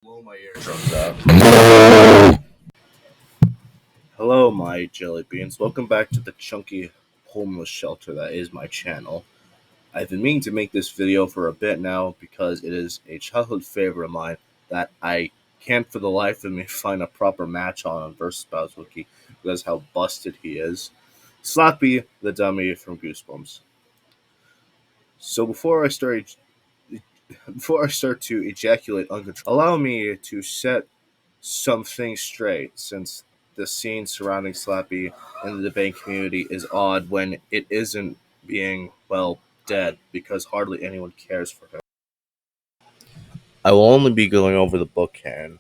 blow my eardrums out. Hello, my jelly beans. Welcome back to the chunky homeless shelter that is my channel. I've been meaning to make this video for a bit now because it is a childhood favorite of mine that I can't for the life of me find a proper match on VSBW because how busted he is. Slappy the dummy from Goosebumps. So before I start to ejaculate uncontrollably, allow me to set some things straight, since the scene surrounding Slappy in the debate community is odd when it isn't being, well, dead, because hardly anyone cares for him. I will only be going over the book canon.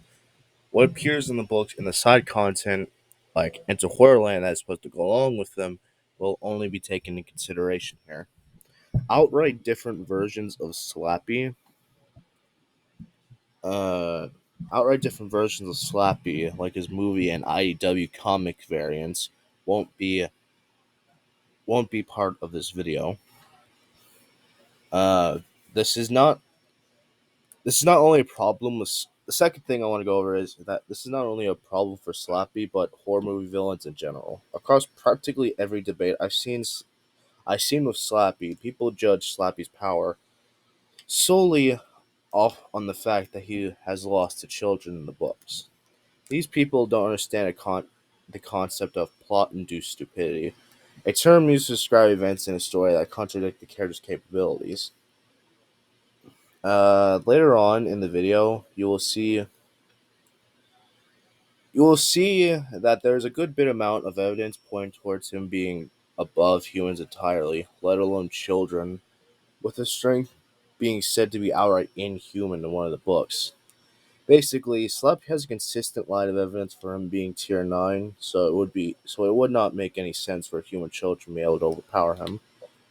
What appears in the books and the side content, like Into Horrorland, that is supposed to go along with them, will only be taken into consideration here. Outright different versions of Slappy uh, like his movie and IDW comic variants, won't be part of this video. Uh, this is not only a problem with the second thing I want to go over is that this is not only a problem for Slappy but horror movie villains in general. Across practically every debate I've seen with Slappy, people judge Slappy's power solely off on the fact that he has lost to children in the books. These people don't understand the concept of plot-induced stupidity, a term used to describe events in a story that contradict the character's capabilities. Later on in the video, you will see that there's a good bit amount of evidence pointing towards him being above humans entirely, let alone children, with his strength being said to be outright inhuman in one of the books. Basically, Slappy has a consistent line of evidence for him being tier 9, so it would not make any sense for a human child to be able to overpower him.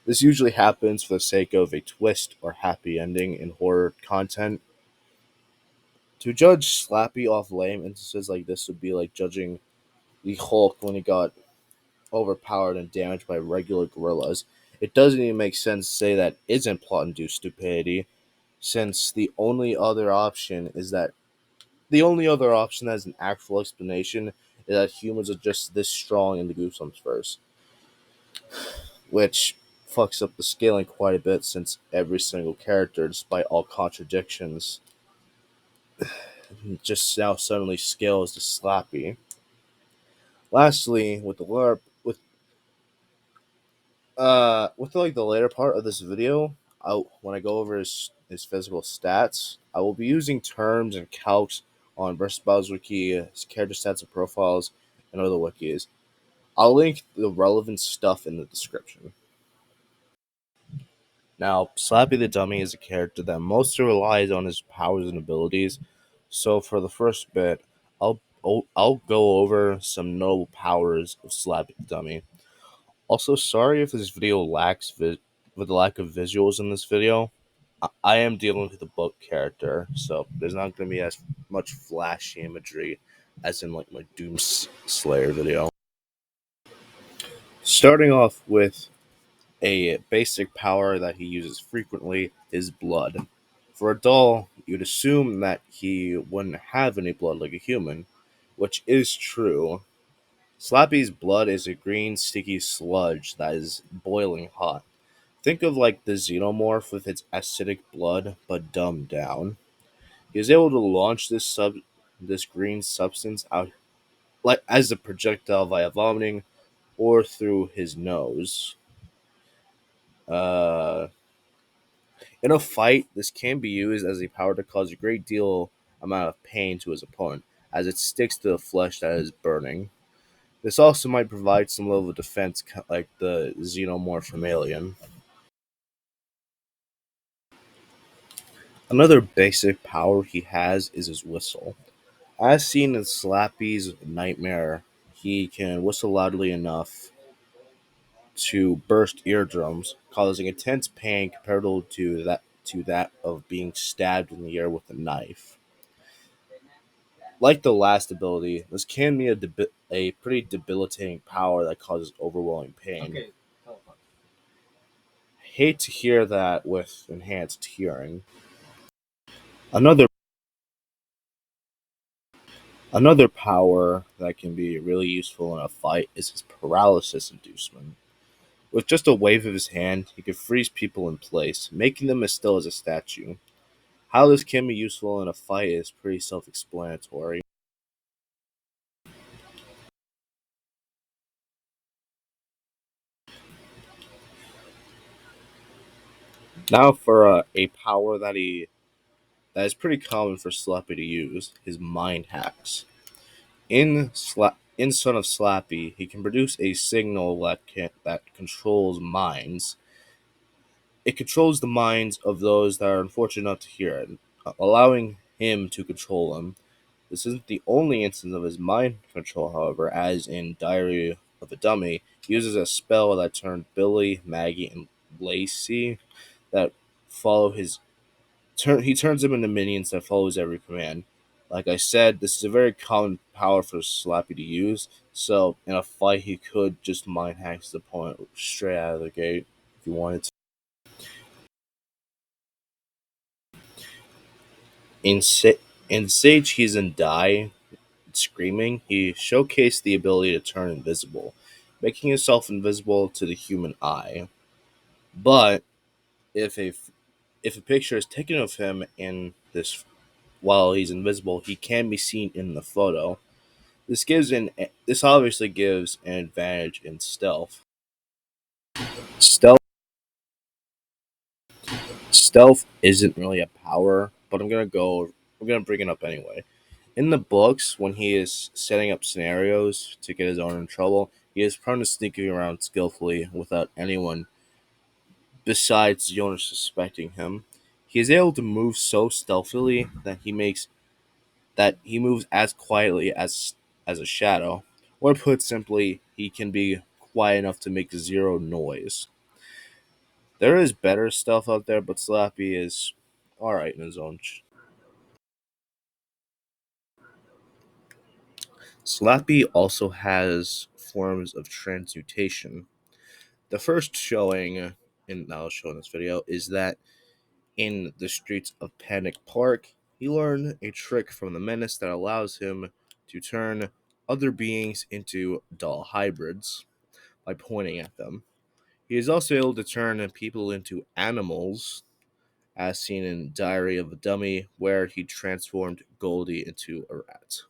This usually happens for the sake of a twist or happy ending in horror content. To judge Slappy off lame instances like this would be like judging the Hulk when he got overpowered and damaged by regular gorillas. It doesn't even make sense to say that isn't plot-induced stupidity, since the only other option that has an actual explanation is that humans are just this strong in the Goosebumps verse, which fucks up the scaling quite a bit since every single character, despite all contradictions, just now suddenly scales to Slappy. Lastly, with like the later part of this video, when I go over his physical stats, I will be using terms and calcs on VSBW wiki, his character stats and profiles, and other wikis. I'll link the relevant stuff in the description. Now, Slappy the Dummy is a character that mostly relies on his powers and abilities, so for the first bit, I'll go over some notable powers of Slappy the Dummy. Also, sorry if this video with the lack of visuals in this video. I am dealing with a book character, so there's not going to be as much flashy imagery as in like my Doom Slayer video. Starting off with a basic power that he uses frequently is blood. For a doll, you'd assume that he wouldn't have any blood like a human, which is true. Slappy's blood is a green, sticky sludge that is boiling hot. Think of like the xenomorph with its acidic blood, but dumbed down. He is able to launch this green substance out like as a projectile via vomiting or through his nose. Uh, in a fight, this can be used as a power to cause a great deal amount of pain to his opponent, as it sticks to the flesh that is burning. This also might provide some level of defense, like the xenomorph from Alien. Another basic power he has is his whistle. As seen in Slappy's Nightmare, he can whistle loudly enough to burst eardrums, causing intense pain comparable to that of being stabbed in the ear with a knife. Like the last ability, this can be a pretty debilitating power that causes overwhelming pain. Okay. Hate to hear that with enhanced hearing. Another Another power that can be really useful in a fight is his paralysis inducement. With just a wave of his hand, he can freeze people in place, making them as still as a statue. How this can be useful in a fight is pretty self explanatory. Now, for a power that is pretty common for Slappy to use, his mind hacks. In Son of Slappy, he can produce a signal that controls minds. It controls the minds of those that are unfortunate enough to hear it, allowing him to control them. This isn't the only instance of his mind control, however, as in Diary of a Dummy, he uses a spell that turned Billy, Maggie, and Lacey that follow his he turns them into minions that follows every command. Like I said, this is a very common power for Slappy to use, so in a fight he could just mind hack his opponent straight out of the gate if he wanted to. In, Sa- in Sage He's in Die, Screaming, he showcased the ability to turn invisible, making himself invisible to the human eye. But if a if a picture is taken of him in this while he's invisible, he can be seen in the photo. This obviously gives an advantage in stealth. Stealth stealth isn't really a power, but I'm gonna bring it up anyway. In the books, when he is setting up scenarios to get his own in trouble, he is prone to sneaking around skillfully without anyone besides the owner suspecting him. He is able to move so stealthily that he moves as quietly as a shadow. Or put simply, he can be quiet enough to make zero noise. There is better stuff out there, but Slappy is alright in his own. Slappy also has forms of transmutation. The first showing in I'll show in this video is that in the streets of Panic Park, he learned a trick from the menace that allows him to turn other beings into doll hybrids by pointing at them. He is also able to turn people into animals, as seen in Diary of a Dummy, where he transformed Goldie into a rat.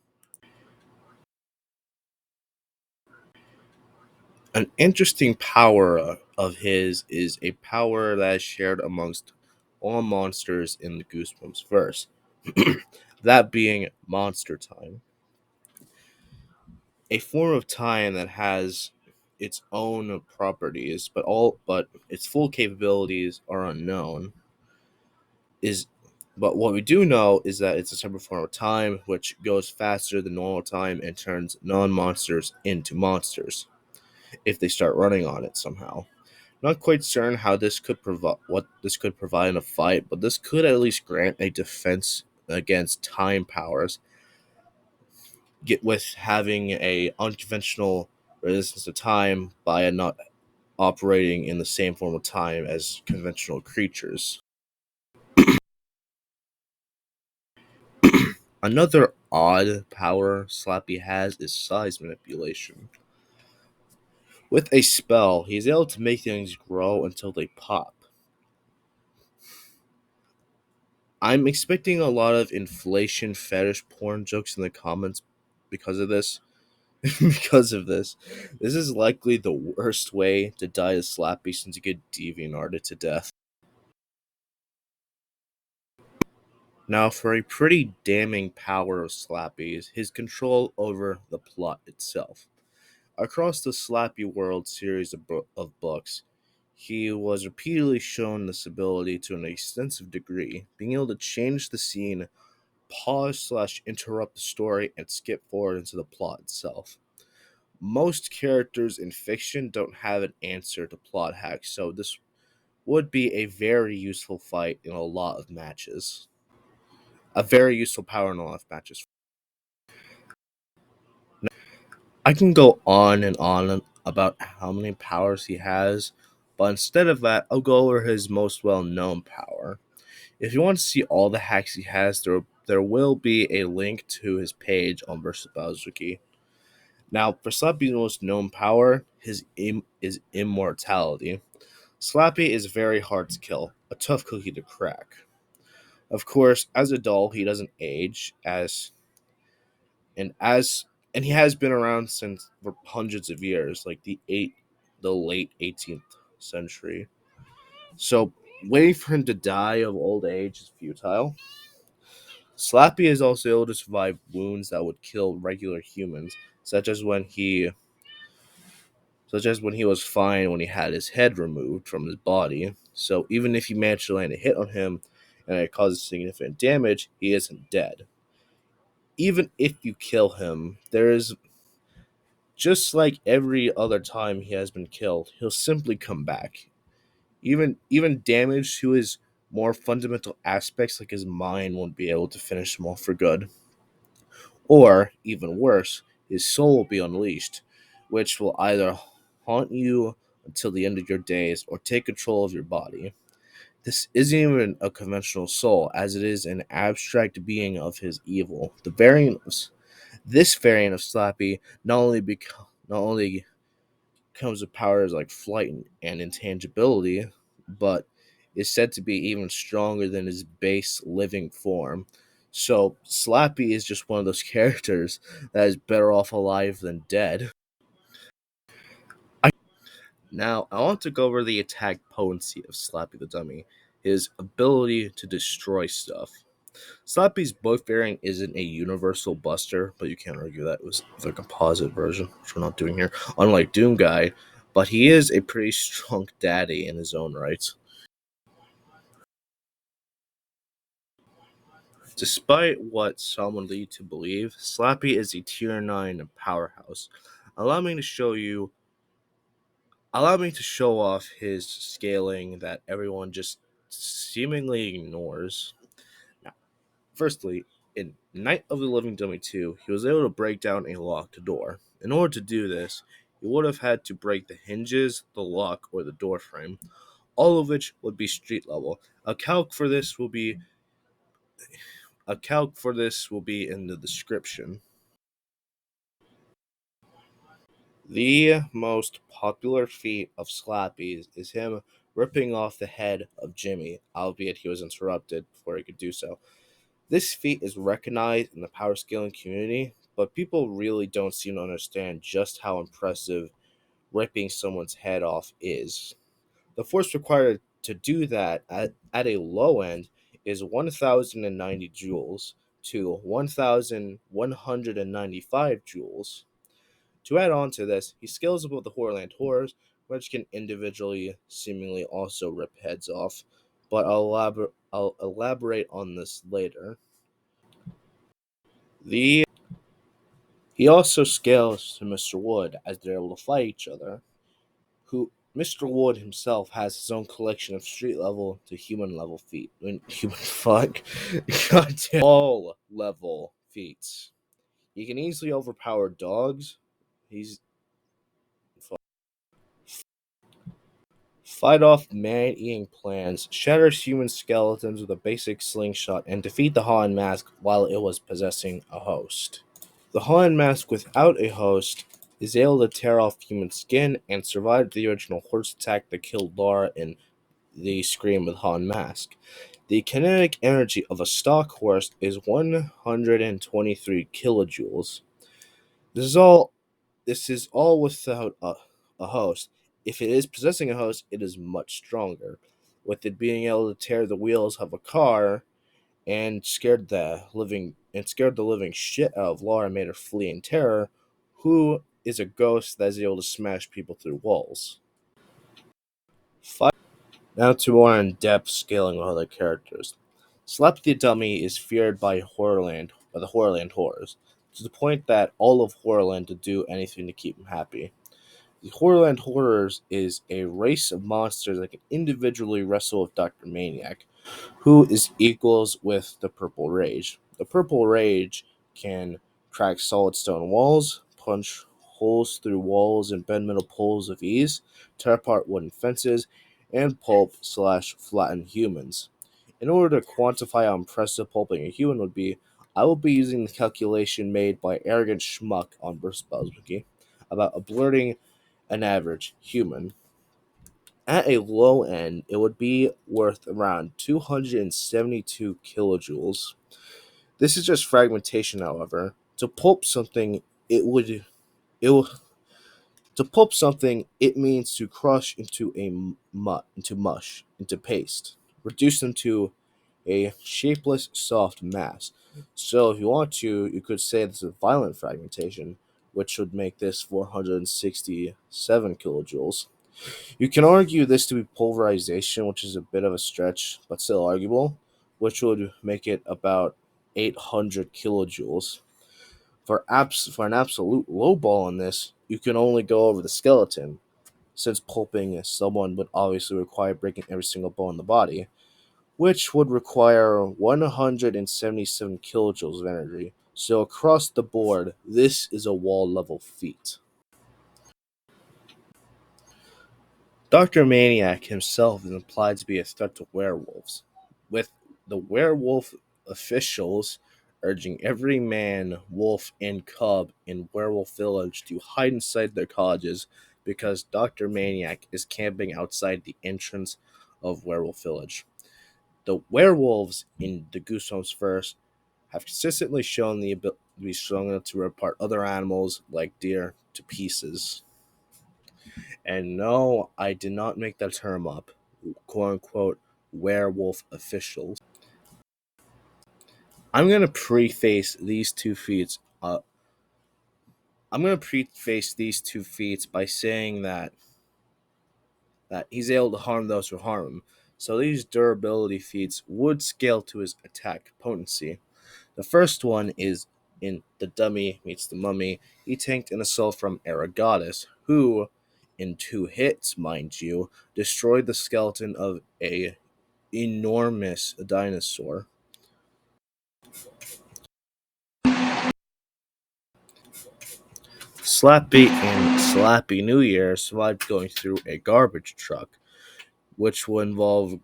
An interesting power of his is a power that is shared amongst all monsters in the Goosebumps verse. That being Monster Time, a form of time that has its own properties, but its full capabilities are unknown. Is but what we do know is that it's a separate form of time which goes faster than normal time and turns non-monsters into monsters if they start running on it somehow. Not quite certain how this could provide what this could provide in a fight, but this could at least grant a defense against time powers. Get with having a unconventional resistance to time by not operating in the same form of time as conventional creatures. Another odd power Slappy has is size manipulation. With a spell, he's able to make things grow until they pop. I'm expecting a lot of inflation fetish porn jokes in the comments because of this. Because of this. This is likely the worst way to die to Slappy since you get DeviantArted to death. Now, for a pretty damning power of Slappy is his control over the plot itself. Across the Slappy World series of books, he was repeatedly shown this ability to an extensive degree, being able to change the scene, pause slash interrupt the story, and skip forward into the plot itself. Most characters in fiction don't have an answer to plot hacks, so this would be a very useful fight in a lot of matches. A very useful power in a lot of matches. I can go on and on about how many powers he has, but instead of that, I'll go over his most well known power. If you want to see all the hacks he has, there will be a link to his page on VSBW. Now, for Slappy's most known power, is Immortality. Slappy is very hard to kill, a tough cookie to crack. Of course, as a doll, he doesn't age and as and he has been around since for hundreds of years, like the late 18th century. So waiting for him to die of old age is futile. Slappy is also able to survive wounds that would kill regular humans, such as when he was fine when he had his head removed from his body. So even if you manage to land a hit on him and it causes significant damage, he isn't dead. Even if you kill him, there is just like every other time he has been killed, he'll simply come back. Even damage to his more fundamental aspects like his mind won't be able to finish him off for good. Or, even worse, his soul will be unleashed, which will either haunt you until the end of your days or take control of your body. This isn't even a conventional soul, as it is an abstract being of his evil. This variant of Slappy not only comes with powers like flight and intangibility, but is said to be even stronger than his base living form. So Slappy is just one of those characters that is better off alive than dead. Now, I want to go over the attack potency of Slappy the Dummy, his ability to destroy stuff. Slappy's both variant isn't a universal buster, but you can't argue that was the composite version, which we're not doing here, unlike Doomguy, but he is a pretty strong daddy in his own right. Despite what some would lead to believe, Slappy is a tier 9 powerhouse. Allow me to show you Allow me to show off his scaling that everyone just seemingly ignores. Now, firstly, in Night of the Living Dummy 2, he was able to break down a locked door. In order to do this, he would have had to break the hinges, the lock, or the door frame, all of which would be street level. A calc for this will be in the description. The most popular feat of Slappy's is him ripping off the head of Jimmy, albeit he was interrupted before he could do so. This feat is recognized in the power scaling community, but people really don't seem to understand just how impressive ripping someone's head off is. The force required to do that at a low end is 1090 joules to 1195 joules. To add on to this, he scales above the Horrorland Horrors, which can individually seemingly also rip heads off, but I'll elaborate on this later. The He also scales to Mr. Wood as they're able to fight each other, who Mr. Wood himself has his own collection of street level to human level feet. Human fuck. Goddamn. All level feats. He can easily overpower dogs. He's fight off man-eating plants, shatter human skeletons with a basic slingshot, and defeat the Haunted Mask while it was possessing a host. The Haunted Mask without a host is able to tear off human skin and survive the original horse attack that killed Laura in the Scream with Haunted Mask. The kinetic energy of a stock horse is 123 kilojoules. This is all This is all without a host. If it is possessing a host, it is much stronger, with it being able to tear the wheels of a car and scared the living shit out of Laura and made her flee in terror, who is a ghost that is able to smash people through walls. Five. Now to more in-depth scaling of other characters. Slap the Dummy is feared by the Horrorland horrors, to the point that all of Horrorland would do anything to keep him happy. The Horrorland Horrors is a race of monsters that can individually wrestle with Dr. Maniac, who is equals with the Purple Rage. The Purple Rage can crack solid stone walls, punch holes through walls and bend metal poles with ease, tear apart wooden fences, and pulp/flatten humans. In order to quantify how impressive pulping a human would be, I will be using the calculation made by Arrogant Schmuck on VSBW about alerting an average human. At a low end, it would be worth around 272 kilojoules. This is just fragmentation, however. To pulp something, it will to pulp something it means to crush into into mush, into paste, reduce them to a shapeless, soft mass. So, if you want to, you could say this is violent fragmentation, which would make this 467 kilojoules. You can argue this to be pulverization, which is a bit of a stretch, but still arguable, which would make it about 800 kilojoules. For an absolute low ball on this, you can only go over the skeleton, since pulping someone would obviously require breaking every single bone in the body, which would require 177 kilojoules of energy. So across the board, this is a wall level feat. Dr. Maniac himself is implied to be a threat to werewolves, with the werewolf officials urging every man, wolf, and cub in Werewolf Village to hide inside their cottages because Dr. Maniac is camping outside the entrance of Werewolf Village. The werewolves in the Goosebumps verse have consistently shown the ability to be strong enough to rip apart other animals like deer to pieces. And no, I did not make that term up. "Quote unquote werewolf officials." I'm gonna preface these two feats. I'm gonna preface these two feats by saying that he's able to harm those who harm him. So these durability feats would scale to his attack potency. The first one is in The Dummy Meets the Mummy. He tanked an assault from Arrogatus, who, in 2 hits, mind you, destroyed the skeleton of a enormous dinosaur. Slappy and Slappy New Year survived going through a garbage truck, which would involve.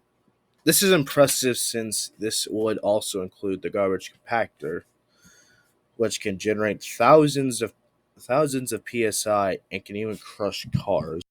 This is impressive since this would also include the garbage compactor, which can generate thousands of psi and can even crush cars.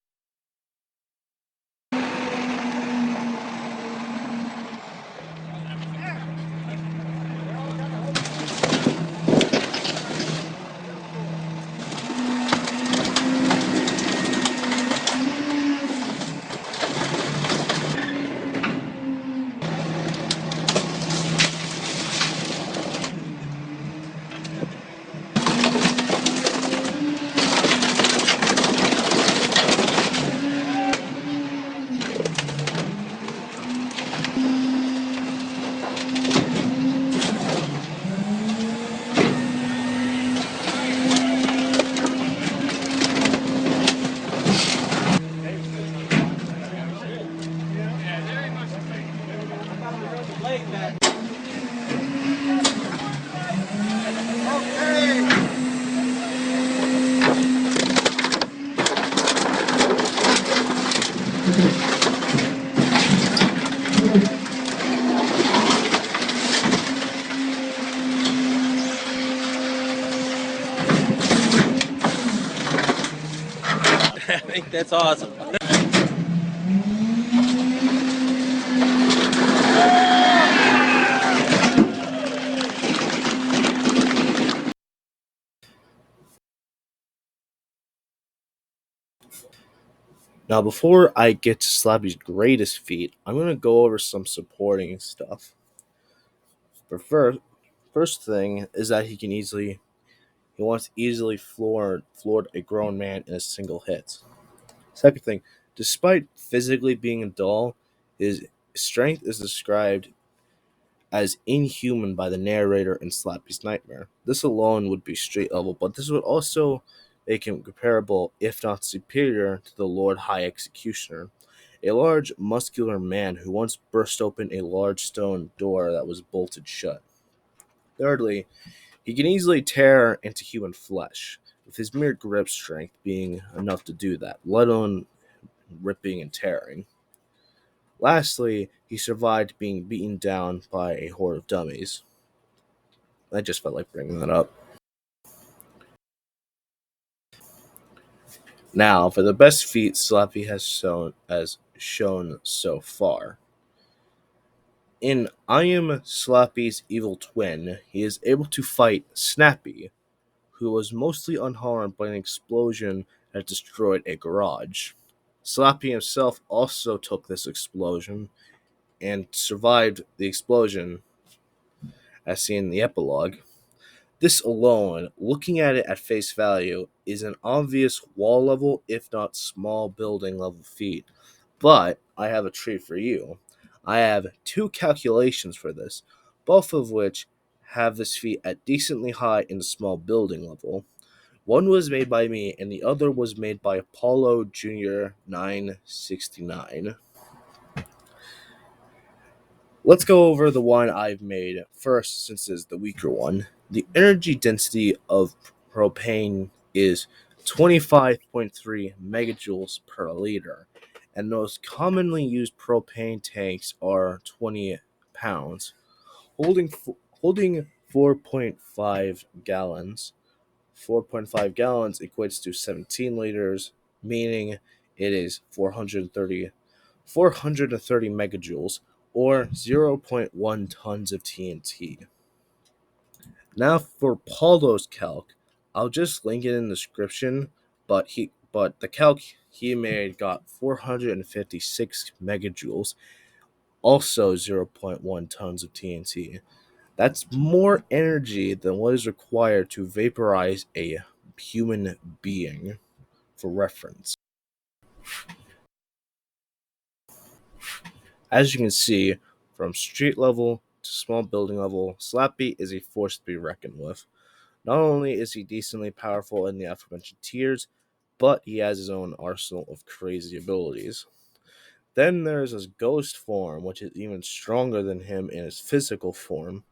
I think that's awesome. Now, before I get to Slappy's greatest feat, I'm going to go over some supporting stuff. But first thing is that he wants easily floored a grown man in a single hit. Second thing, despite physically being dull, his strength is described as inhuman by the narrator in Slappy's Nightmare. This alone would be street level, but this would also make him comparable, if not superior, to the Lord High Executioner, a large, muscular man who once burst open a large stone door that was bolted shut. Thirdly, he can easily tear into human flesh, with his mere grip strength being enough to do that, let alone ripping and tearing. Lastly, he survived being beaten down by a horde of dummies. I just felt like bringing that up. Now, for the best feat Slappy has shown so far. In I Am Slappy's Evil Twin, he is able to fight Snappy, who was mostly unharmed by an explosion that destroyed a garage. Slappy himself also took this explosion and survived the explosion, as seen in the epilogue. This alone, looking at it at face value, is an obvious wall level, if not small building level feat. But I have a treat for you. I have two calculations for this, both of which have this feat at decently high in the small building level. One was made by me, and the other was made by Apollo Junior 969. Let's go over the one I've made first, since it's the weaker one. The energy density of propane is 25.3 megajoules per liter, and the most commonly used propane tanks are 20 pounds, holding 4.5 gallons. 4.5 gallons equates to 17 liters, meaning it is 430 megajoules, or zero point 0.1 tons of TNT. Now for Paulo's calc, I'll just link it in the description, but the calc he made got 456 megajoules, also zero point 0.1 tons of TNT. That's more energy than what is required to vaporize a human being, for reference. As you can see, from street level to small building level, Slappy is a force to be reckoned with. Not only is he decently powerful in the aforementioned tiers, but he has his own arsenal of crazy abilities. Then there's his ghost form, which is even stronger than him in his physical form.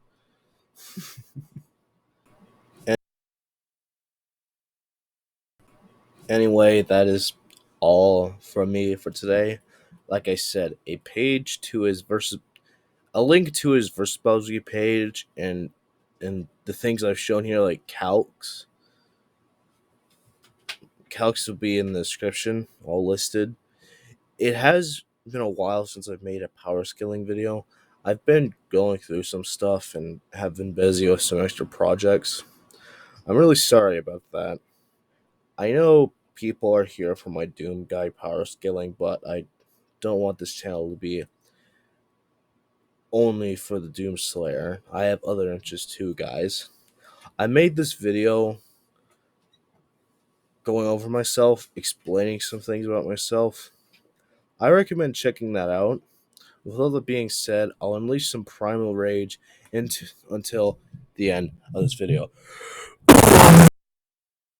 Anyway, that is all from me for today. Like I said, a link to his VSBW page, and the things I've shown here, like calcs. Calcs will be in the description, all listed. It has been a while since I've made a power scaling video. I've been going through some stuff and have been busy with some extra projects. I'm really sorry about that. I know people are here for my Doomguy power scaling, but I don't want this channel to be only for the Doom Slayer. I have other interests too, guys. I made this video going over myself, explaining some things about myself. I recommend checking that out. With all that being said, I'll unleash some primal rage until the end of this video.